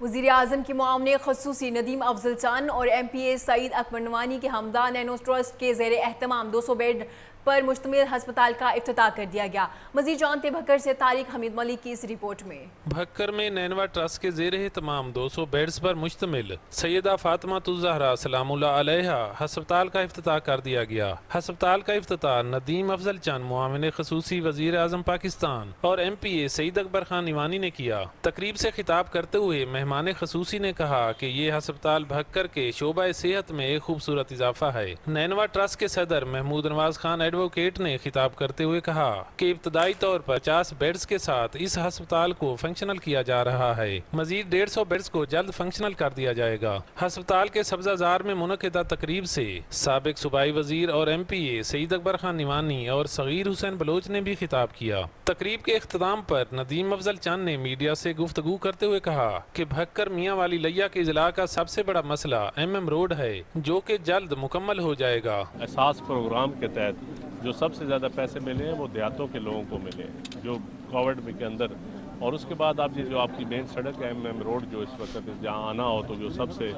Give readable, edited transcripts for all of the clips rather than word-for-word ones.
وزیر اعظم کی معاون خصوصی ندیم افضل چان اور ایم پی اے سعید اکبر نوانی کے ہمدان نینو ٹرسٹ کے زیر اہتمام 200 بیڈ پر مشتمل ہسپتال کا افتتاح کر دیا گیا۔ مزید جانتے بھکر سے طارق حمید ملک کی اس رپورٹ میں۔ بھکر میں نینوا ٹرسٹ کے زیر اہتمام 200 بیڈز پر مشتمل سیدہ فاطمہ الزہرا سلام اللہ علیہا ہسپتال کا افتتاح کر دیا گیا۔ ہسپتال کا افتتاح ندیم افضل چان معاون خصوصی وزیر اعظم پاکستان اور ایم پی اے سعید اکبر خان نوانی نے کیا۔ تقریب سے خطاب کرتے ہوئے مہمان خصوصی نے کہا کہ یہ ہسپتال بھکر کے شعبہ صحت میں ایک خوبصورت اضافہ ہے۔ نینوا ٹرسٹ کے صدر محمود نواز خان ایڈوکیٹ نے خطاب کرتے ہوئے کہا کہ ابتدائی طور پر 50 بیڈز کے ساتھ اس ہسپتال کو فنکشنل کیا جا رہا ہے۔ مزید 150 بیڈز کو جلد فنکشنل کر دیا جائے گا۔ ہسپتال کے سبزہ زار میں منعقدہ تقریب سے سابق صوبائی وزیر اور ایم پی اے سعید اکبر خان نوانی اور صغیر حسین بلوچ نے بھی خطاب کیا۔ تقریب کے اختتام پر ندیم افضل چان نے میڈیا سے گفتگو کرتے ہوئے کہا کہ بھکر میاں والی لیا کے اضلاع کا سب سے بڑا مسئلہ ایم روڈ ہے جو کہ جلد مکمل ہو جائے گا۔ احساس پروگرام کے تحت جو سب سے زیادہ پیسے ملے ہیں وہ دیہاتوں کے لوگوں کو ملے ہیں جو کووڈ کے اندر، اور اس کے بعد آپ جو آپ کی مین سڑک ہے ایم روڈ جو اس وقت جہاں آنا ہو تو جو سب سے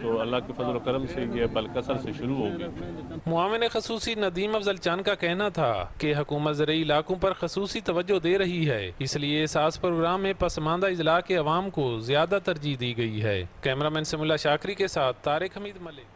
تو اللہ کے فضل و کرم سے یہ بلکسر سے شروع ہوگی۔ معاون خصوصی ندیم افضل چان کا کہنا تھا کہ حکومت زرعی علاقوں پر خصوصی توجہ دے رہی ہے، اس لیے احساس پروگرام میں پسماندہ اضلاع کے عوام کو زیادہ ترجیح دی گئی ہے۔ کیمرہ مین سمیع اللہ شاکری کے ساتھ طارق حمید ملک۔